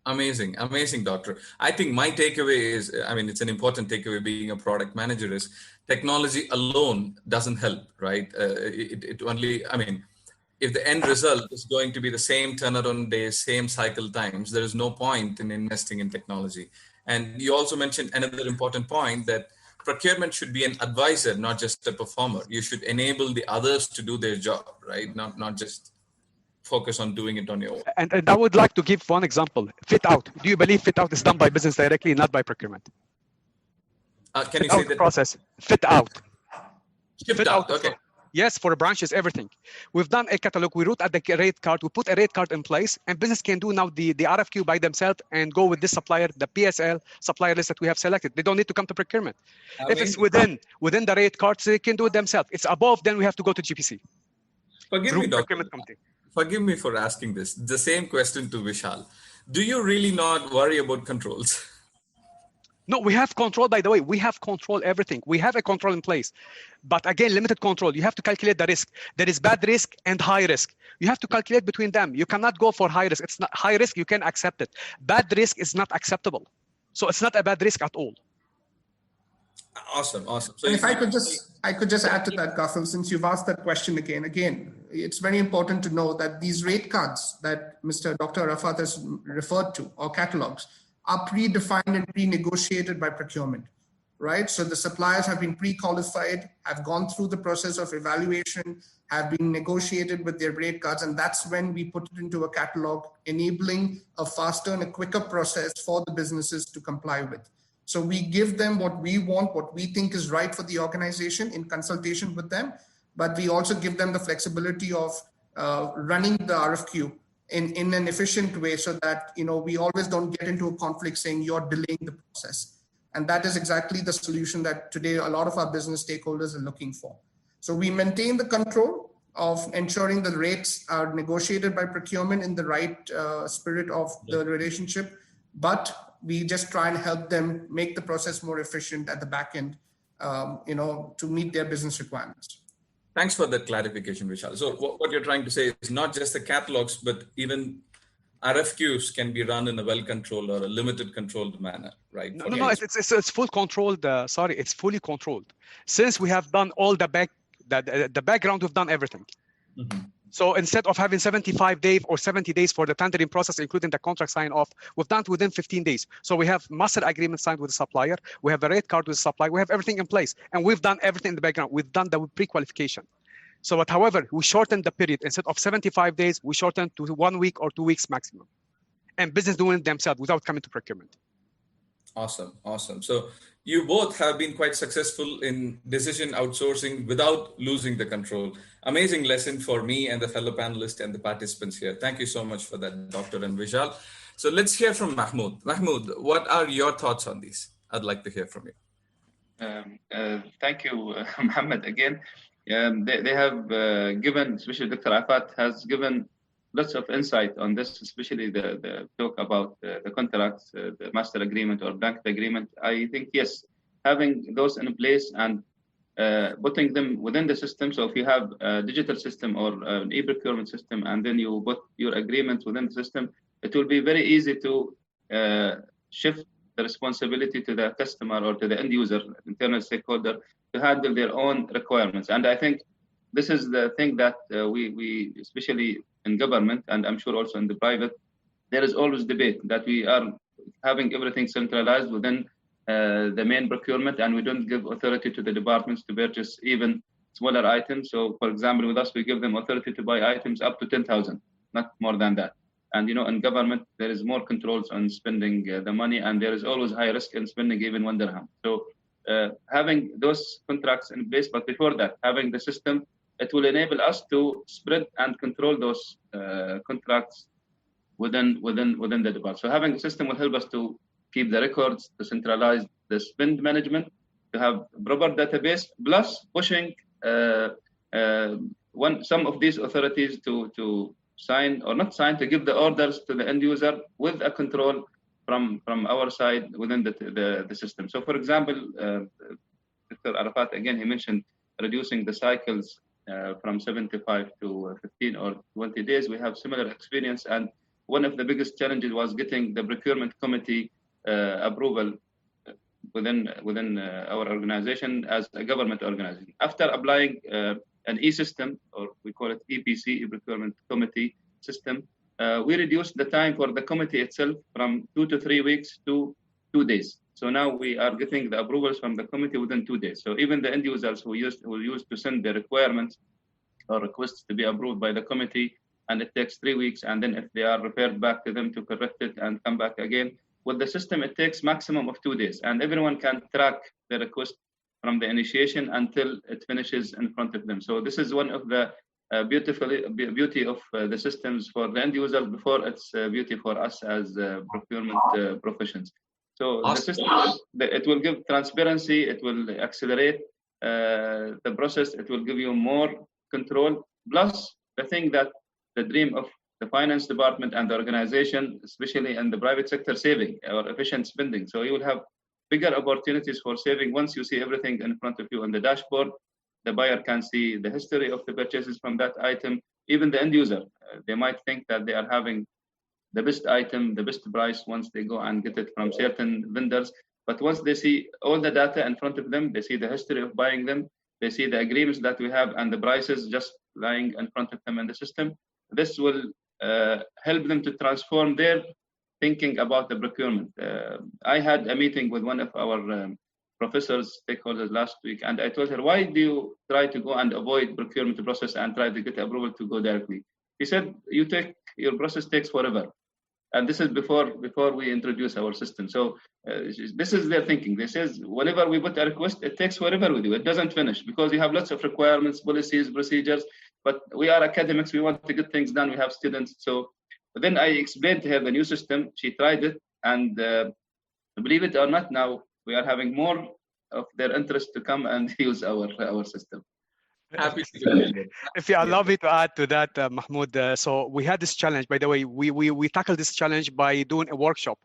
Amazing, amazing, doctor. I think my takeaway is, I mean, it's an important takeaway being a product manager is technology alone doesn't help, right? It only, I mean, if the end result is going to be the same turnaround days, same cycle times, there is no point in investing in technology. And you also mentioned another important point that procurement should be an advisor, not just a performer. You should enable the others to do their job, right? Not just focus on doing it on your own. And I would like to give one example. Fit out. Do you believe fit out is done by business directly, not by procurement? Can you say that? Process. Fit out. Fit out. Okay. Yes, for branches, everything. We've done a catalog. We wrote at the rate card. We put a rate card in place, and business can do now the RFQ by themselves and go with this supplier, the PSL supplier list that we have selected. They don't need to come to procurement. Amazing. If it's within the rate cards, they can do it themselves. It's above, then we have to go to GPC. Forgive me, doctor. Forgive me for asking this. The same question to Vishal. Do you really not worry about controls? No, we have control, by the way. We have control everything. We have a control in place. But again, limited control. You have to calculate the risk. There is bad risk and high risk. You have to calculate between them. You cannot go for high risk. It's not high risk, you can accept it. Bad risk is not acceptable. So it's not a bad risk at all. Awesome. So and if I could just add to that, Kafil, since you've asked that question again, it's very important to know that these rate cards that Dr. Arafat has referred to, or catalogs, are predefined and pre-negotiated by procurement, right? So the suppliers have been pre-qualified, have gone through the process of evaluation, have been negotiated with their rate cards, and that's when we put it into a catalog, enabling a faster and a quicker process for the businesses to comply with. So we give them what we want, what we think is right for the organization in consultation with them, but we also give them the flexibility of running the RFQ in an efficient way so that, we always don't get into a conflict saying you're delaying the process. And that is exactly the solution that today a lot of our business stakeholders are looking for. So we maintain the control of ensuring the rates are negotiated by procurement in the right spirit of the relationship, but we just try and help them make the process more efficient at the back end, to meet their business requirements. Thanks for that clarification, Vishal. So what you're trying to say is not just the catalogs, but even RFQs can be run in a well-controlled or a limited controlled manner, right? No, it's full controlled. It's fully controlled. Since we have done all the background, we've done everything. Mm-hmm. So instead of having 75 days or 70 days for the tendering process, including the contract sign off, we've done it within 15 days. So we have master agreement signed with the supplier. We have a rate card with the supplier. We have everything in place. And we've done everything in the background. We've done the pre-qualification. So, but however, we shortened the period. Instead of 75 days, we shortened to 1 week or 2 weeks maximum. And business doing it themselves without coming to procurement. Awesome. So you both have been quite successful in decision outsourcing without losing the control. Amazing lesson for me and the fellow panelists and the participants here. Thank you so much for that, Dr. and Vishal. So let's hear from Mahmoud. Mahmoud, what are your thoughts on these? I'd like to hear from you. Thank you, Mohammed, again. They have given, especially Dr. Arafat has given lots of insight on this, especially the talk about the contracts, the master agreement or blanket agreement. I think, yes, having those in place and putting them within the system. So if you have a digital system or an e-procurement system, and then you put your agreements within the system, it will be very easy to shift the responsibility to the customer or to the end user, internal stakeholder, to handle their own requirements. And I think this is the thing that we especially in government, and I'm sure also in the private, there is always debate that we are having everything centralized within the main procurement, and we don't give authority to the departments to purchase even smaller items. So, for example, with us, we give them authority to buy items up to 10,000, not more than that. And, in government, there is more controls on spending the money, and there is always high risk in spending even 1 dirham. So having those contracts in place, but before that, having the system, it will enable us to spread and control those contracts within the department. So having the system will help us to keep the records, to centralize the spend management, to have proper database, plus pushing some of these authorities to sign or not sign, to give the orders to the end user with a control from our side within the system. So for example, Dr. Arafat, again, he mentioned reducing the cycles from 75 to 15 or 20 days. We have similar experience, and one of the biggest challenges was getting the procurement committee approval within our organization as a government organization. After applying an e-system, or we call it EPC, e-procurement committee system, we reduced the time for the committee itself from 2 to 3 weeks to 2 days. So now we are getting the approvals from the committee within 2 days. So even the end users who used to send their requirements or requests to be approved by the committee, and it takes 3 weeks, and then if they are referred back to them to correct it and come back again, with the system, it takes maximum of 2 days, and everyone can track the request from the initiation until it finishes in front of them. So this is one of the beauty of the systems for the end users, before it's beauty for us as procurement professions. So awesome. The system, it will give transparency, it will accelerate the process, it will give you more control. Plus, the thing that the dream of the finance department and the organization, especially in the private sector, saving or efficient spending. So you will have bigger opportunities for saving once you see everything in front of you on the dashboard. The buyer can see the history of the purchases from that item. Even the end user, they might think that they are having the best item, the best price once they go and get it from certain vendors. But once they see all the data in front of them, they see the history of buying them, they see the agreements that we have and the prices just lying in front of them in the system. This will help them to transform their thinking about the procurement. I had a meeting with one of our professors, stakeholders last week, and I told her, why do you try to go and avoid procurement process and try to get approval to go directly? He said, your process takes forever. And this is before we introduce our system. So this is their thinking. They says, whenever we put a request, it takes forever with you. It doesn't finish because you have lots of requirements, policies, procedures. But we are academics. We want to get things done. We have students. So then I explained to her the new system. She tried it. And believe it or not, now we are having more of their interest to come and use our system. Happy to if you allow me to add to that, Mahmoud, so we had this challenge. By the way, we tackled this challenge by doing a workshop.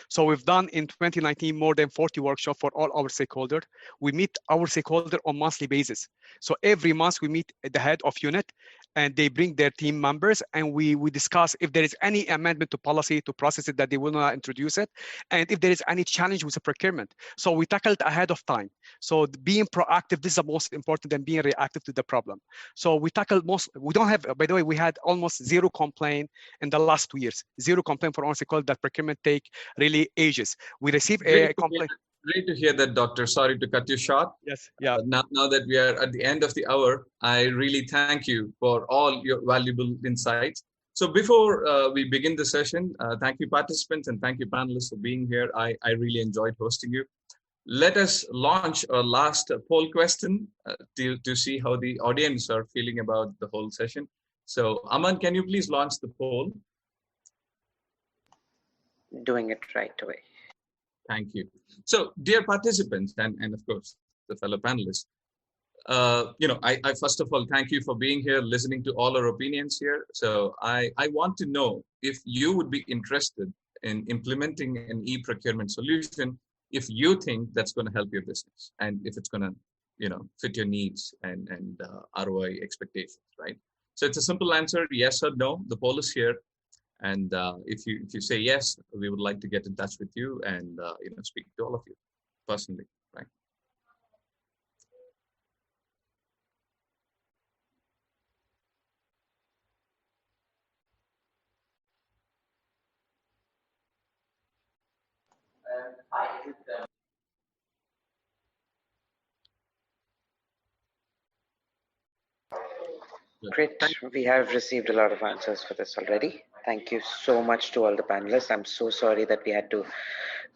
So we've done in 2019 more than 40 workshops for all our stakeholders. We meet our stakeholder on monthly basis. So every month we meet the head of unit, and they bring their team members, and we discuss if there is any amendment to policy, to processes that they will not introduce it, and if there is any challenge with the procurement. So we tackled ahead of time. So being proactive, this is the most important than being reactive to the problem. So we tackled we don't have, by the way, we had almost zero complaint in the last 2 years. Zero complaint for our stakeholders that procurement take really ages. We receive a complaint. Great to hear that, Doctor. Sorry to cut you short. Yes, yeah. Now that we are at the end of the hour, I really thank you for all your valuable insights. So before we begin the session, thank you participants and thank you panelists for being here. I really enjoyed hosting you. Let us launch our last poll question to see how the audience are feeling about the whole session. So Aman, can you please launch the poll? Doing it right away. Thank you. So, dear participants, and of course, the fellow panelists, I first of all, thank you for being here, listening to all our opinions here. So I want to know if you would be interested in implementing an e-procurement solution, if you think that's going to help your business, and if it's going to, fit your needs and ROI expectations, right? So it's a simple answer, yes or no. The poll is here. And if you say yes, we would like to get in touch with you and speak to all of you personally, right? Great. We have received a lot of answers for this already. Thank you so much to all the panelists. I'm so sorry that we had to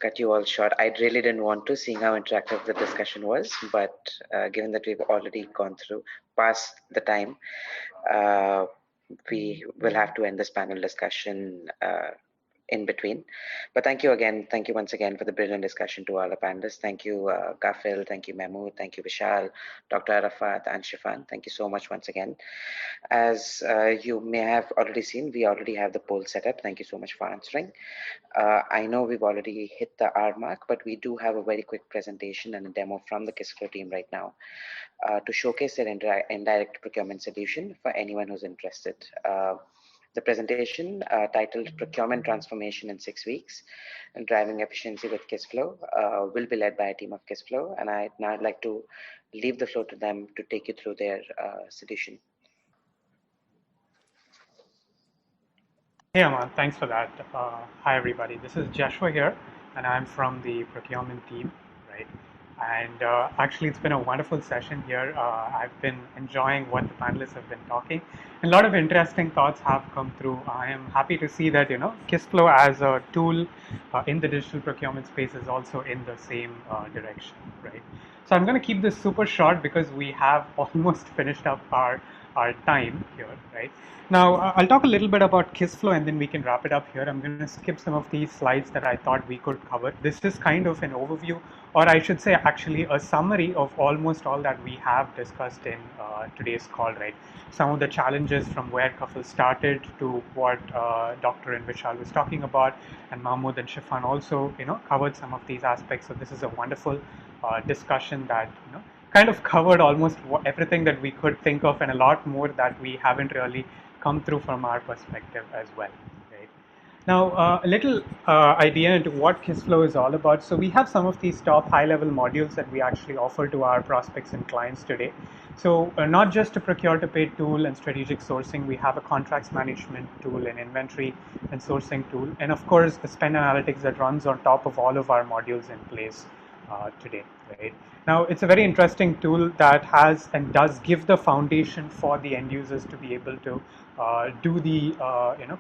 cut you all short. I really didn't want to, seeing how interactive the discussion was, but given that we've already gone through past the time, we will have to end this panel discussion in between. But thank you again. Thank you once again for the brilliant discussion to all our panelists. Thank you, Gafil. Thank you, Mahmood. Thank you, Vishal, Dr. Arafat, and Shifan. Thank you so much once again. As you may have already seen, we already have the poll set up. Thank you so much for answering. I know we've already hit the hour mark, but we do have a very quick presentation and a demo from the KISFLO team right now to showcase their indirect procurement solution for anyone who's interested. The presentation titled Procurement Transformation in 6 Weeks and Driving Efficiency with KISFLO will be led by a team of KISFLO, and I'd like to leave the floor to them to take you through their solution. Hey Aman, thanks for that. Hi everybody, this is Joshua here, and I'm from the procurement team, right? And actually, it's been a wonderful session here. I've been enjoying what the panelists have been talking. A lot of interesting thoughts have come through. I am happy to see that KISFLO as a tool in the digital procurement space is also in the same direction, right? So I'm going to keep this super short because we have almost finished up our time here, right? Now, I'll talk a little bit about KISFLO and then we can wrap it up here. I'm going to skip some of these slides that I thought we could cover. This is kind of an overview, or I should say actually a summary of almost all that we have discussed in today's call, right? Some of the challenges from where Kafil started to what Dr. and Vishal was talking about, and Mahmood and Shifan also, covered some of these aspects. So this is a wonderful discussion that, kind of covered almost everything that we could think of and a lot more that we haven't really come through from our perspective as well. Right? Now, a little idea into what KISFLO is all about. So we have some of these top high-level modules that we actually offer to our prospects and clients today. So not just a procure-to-pay tool and strategic sourcing, we have a contracts management tool, an inventory and sourcing tool, and of course, the spend analytics that runs on top of all of our modules in place today, right? Now, it's a very interesting tool that has and does give the foundation for the end users to be able to do the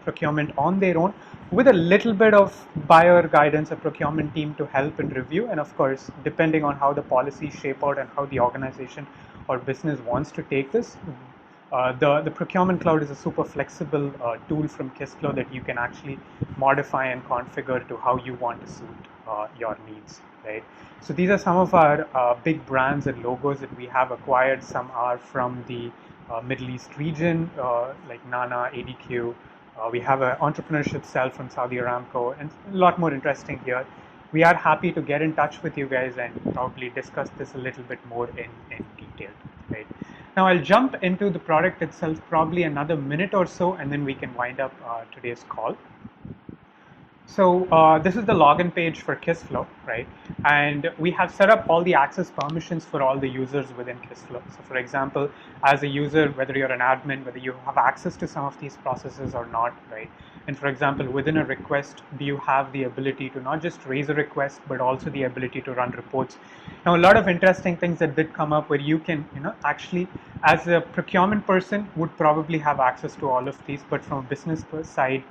procurement on their own with a little bit of buyer guidance, a procurement team to help and review, and of course, depending on how the policies shape out and how the organization or business wants to take this. The procurement cloud is a super flexible tool from KISFLO that you can actually modify and configure to how you want to suit your needs, right? So these are some of our big brands and logos that we have acquired. Some are from the Middle East region, like Nana, ADQ. We have an entrepreneurship cell from Saudi Aramco, and a lot more interesting here. We are happy to get in touch with you guys and probably discuss this a little bit more in detail, right? Now I'll jump into the product itself, probably another minute or so, and then we can wind up today's call. So this is the login page for KISFLO, right? And we have set up all the access permissions for all the users within KISFLO. So for example, as a user, whether you're an admin, whether you have access to some of these processes or not, right? And for example, within a request, do you have the ability to not just raise a request, but also the ability to run reports? Now, a lot of interesting things that did come up where you can, actually, as a procurement person, would probably have access to all of these, but from a business side,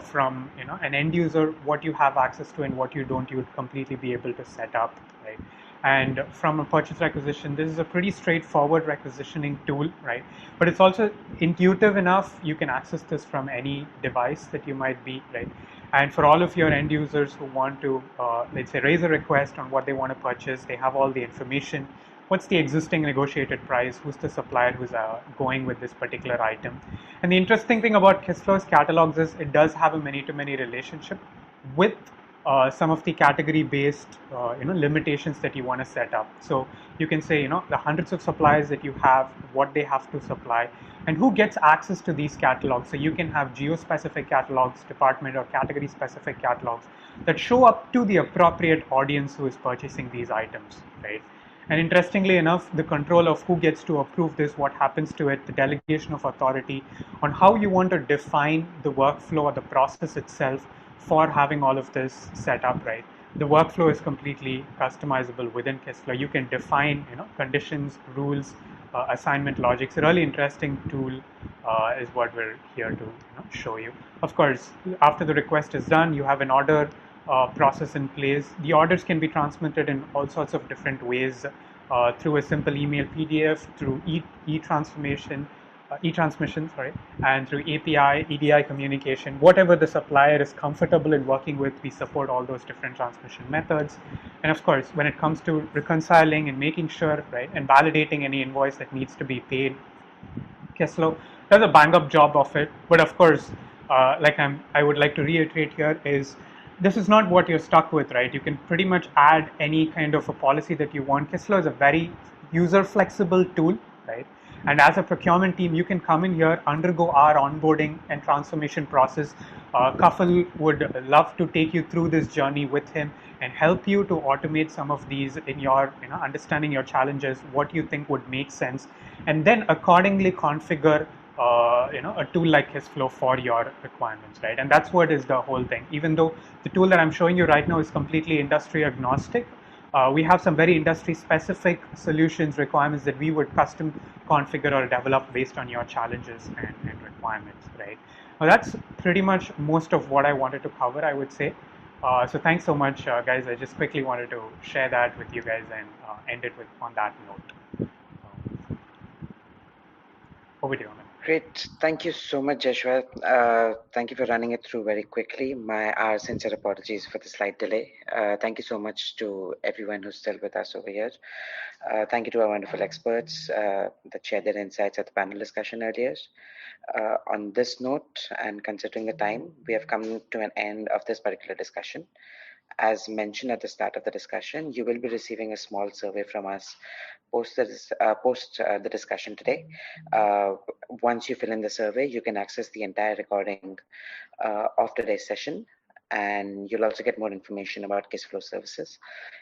from an end user, what you have access to and what you don't, you would completely be able to set up, right? And from a purchase requisition, this is a pretty straightforward requisitioning tool, right? But it's also intuitive enough. You can access this from any device that you might be, right? And for all of your end users who want to, let's say, raise a request on what they want to purchase, they have all the information. What's the existing negotiated price? Who's the supplier who's going with this particular item? And the interesting thing about KISFLO's catalogs is it does have a many-to-many relationship with some of the category-based limitations that you want to set up. So you can say the hundreds of suppliers that you have, what they have to supply, and who gets access to these catalogs. So you can have geo-specific catalogs, department or category-specific catalogs that show up to the appropriate audience who is purchasing these items, right? And interestingly enough, the control of who gets to approve this, what happens to it, the delegation of authority on how you want to define the workflow or the process itself for having all of this set up, right? The workflow is completely customizable within KISFLO. You can define, conditions, rules, assignment logics. A really interesting tool is what we're here to show you. Of course, after the request is done, you have an order process in place. The orders can be transmitted in all sorts of different ways through a simple email PDF, through e-transformation, e-transmission, sorry, and through API, EDI communication, whatever the supplier is comfortable in working with, we support all those different transmission methods. And of course, when it comes to reconciling and making sure, right, and validating any invoice that needs to be paid, Keslo does a bang up job of it. But of course, I would like to reiterate here is this is not what you're stuck with, right? You can pretty much add any kind of a policy that you want. Keslo is a very user flexible tool, right? And as a procurement team, you can come in here, undergo our onboarding and transformation process. Kafal would love to take you through this journey with him and help you to automate some of these in your, understanding your challenges, what you think would make sense, and then accordingly configure a tool like HisFlow for your requirements, right? And that's what is the whole thing. Even though the tool that I'm showing you right now is completely industry agnostic, we have some very industry specific solutions requirements that we would custom configure or develop based on your challenges and requirements, right? Well, that's pretty much most of what I wanted to cover, I would say. So thanks so much, guys. I just quickly wanted to share that with you guys and end it on that note. Over to you, Aman. Great. Thank you so much, Joshua. Thank you for running it through very quickly. Our sincere apologies for the slight delay. Thank you so much to everyone who's still with us over here. Thank you to our wonderful experts that shared their insights at the panel discussion earlier. On this note, and considering the time, we have come to an end of this particular discussion. As mentioned at the start of the discussion, you will be receiving a small survey from us post the discussion today. Once you fill in the survey, you can access the entire recording of today's session, and you'll also get more information about KISSFlow services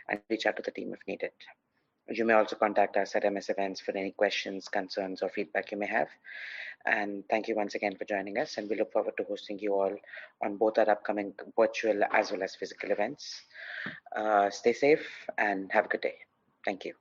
and reach out to the team if needed. You may also contact us at MS Events for any questions, concerns, or feedback you may have. And thank you once again for joining us, and we look forward to hosting you all on both our upcoming virtual as well as physical events. Stay safe and have a good day. Thank you.